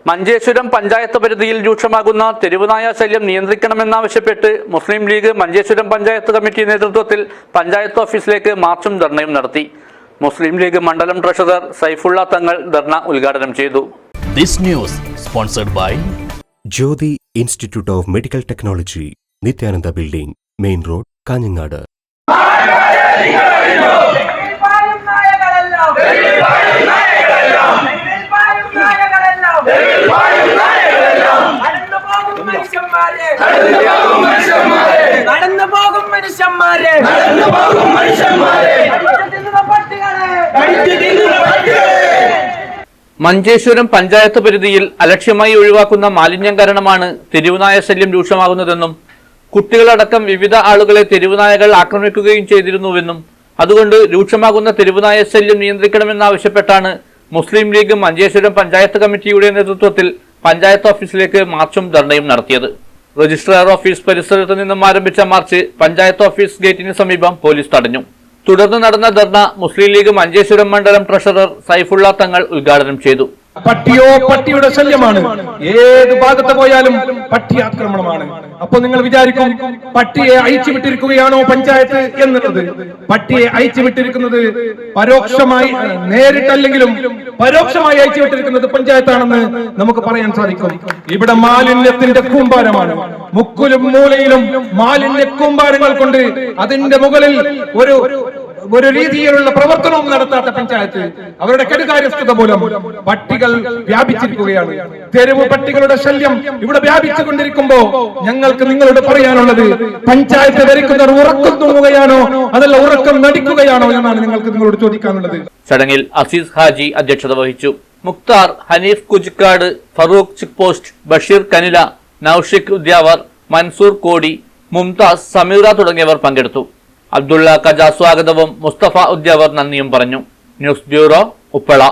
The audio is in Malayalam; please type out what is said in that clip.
മഞ്ചേശ്വരം പഞ്ചായത്ത് പരിധിയിൽ രൂക്ഷമാകുന്ന തെരുവുനായ ശല്യം നിയന്ത്രിക്കണമെന്നാവശ്യപ്പെട്ട് മുസ്ലിം ലീഗ് മഞ്ചേശ്വരം പഞ്ചായത്ത് കമ്മിറ്റി നേതൃത്വത്തിൽ പഞ്ചായത്ത് ഓഫീസിലേക്ക് മാർച്ചും ധർണയും നടത്തി. മുസ്ലിം ലീഗ് മണ്ഡലം ട്രഷറർ സൈഫുള്ള തങ്ങൾ ധർണ ഉദ്ഘാടനം ചെയ്തു. This news sponsored by Jyoti Institute of Medical Technology, Nityananda Building, Main Road, Kanjangad. Manjeshwaram panchayat പരിധിയിൽ അലക്ഷ്യമായി ഒഴിവാക്കുന്ന മാലിന്യം കാരണമാണ് തെരുവുനായ ശല്യം രൂക്ഷമാകുന്നതെന്നും കുട്ടികളടക്കം വിവിധ ആളുകളെ തെരുവുനായകൾ ആക്രമിക്കുകയും ചെയ്തിരുന്നുവെന്നും അതുകൊണ്ട് രൂക്ഷമാകുന്ന തെരുവുനായ ശല്യം നിയന്ത്രിക്കണമെന്നാവശ്യപ്പെട്ടാണ് മുസ്ലിം ലീഗ് മഞ്ചേശ്വരം പഞ്ചായത്ത് കമ്മിറ്റിയുടെ നേതൃത്വത്തിൽ പഞ്ചായത്ത് ഓഫീസിലേക്ക് മാർച്ചും ധർണയും നടത്തിയത്. രജിസ്ട്രാർ ഓഫീസ് പരിസരത്ത് നിന്നും ആരംഭിച്ച മാർച്ച് പഞ്ചായത്ത് ഓഫീസ് ഗേറ്റിന് സമീപം പോലീസ് തടഞ്ഞു. തുടർന്ന് നടന്ന ധർണ മുസ്ലിം ലീഗ് മഞ്ചേശ്വരം മണ്ഡലം ട്രഷറർ സൈഫുള്ള തങ്ങൾ ഉദ്ഘാടനം ചെയ്തു. പട്ടിയുടെ ശല്യമാണ്. ഏത് ഭാഗത്ത് പോയാലും പട്ടി ആക്രമണമാണ്. അപ്പൊ നിങ്ങൾ വിചാരിക്കും പട്ടിയെ അയച്ചുവിട്ടിരിക്കുകയാണോ പഞ്ചായത്ത് എന്നുള്ളത്. പട്ടിയെ അയച്ചുവിട്ടിരിക്കുന്നത് പരോക്ഷമായി, നേരിട്ടല്ലെങ്കിലും പരോക്ഷമായി അയച്ചുവിട്ടിരിക്കുന്നത് പഞ്ചായത്താണെന്ന് നമുക്ക് പറയാൻ സാധിക്കും. ഇവിടെ മാലിന്യത്തിന്റെ കൂമ്പാരമാണ്. മുക്കിലും മൂലയിലും മാലിന്യ കൂമ്പാരങ്ങൾ കൊണ്ട് അതിന്റെ മുകളിൽ ഒരു രീതിയിലുള്ള പ്രവർത്തനവും നടത്താത്ത പഞ്ചായത്ത് അവരുടെ കെടുകാര്യസ്ഥത മൂലം പട്ടികൾ വ്യാപിച്ചിരിക്കുകയാണ്. തെരുവ് പട്ടികളുടെ ശല്യം ഇവിടെ വ്യാപിച്ചുകൊണ്ടിരിക്കുമ്പോ ഞങ്ങൾക്ക് നിങ്ങളോട് പറയാനുള്ളത്, പഞ്ചായത്ത് ഭരിക്കുന്നവർ ഉറക്കം തൂങ്ങുകയാണോ അതല്ല ഉറക്കം നടിക്കുകയാണോ എന്നാണ് ഞങ്ങൾക്ക് നിങ്ങളോട് ചോദിക്കാനുള്ളത്. ചടങ്ങിൽ അസീസ് ഹാജി അധ്യക്ഷത വഹിച്ചു. മുക്താർ, ഹനീഫ് കുജിക്കാട്, ഫറൂഖ് ചെക്ക് പോസ്റ്റ്, ബഷീർ കനില, നൌഷിക് ഉദ്യാവർ, മൻസൂർ കോടി, മുംതാസ്, സമീറ തുടങ്ങിയവർ പങ്കെടുത്തു. അബ്ദുള്ള കജ സ്വാഗതവും മുസ്തഫ ഉദ്യാവർ നന്ദിയും പറഞ്ഞു. News bureau, Uppala.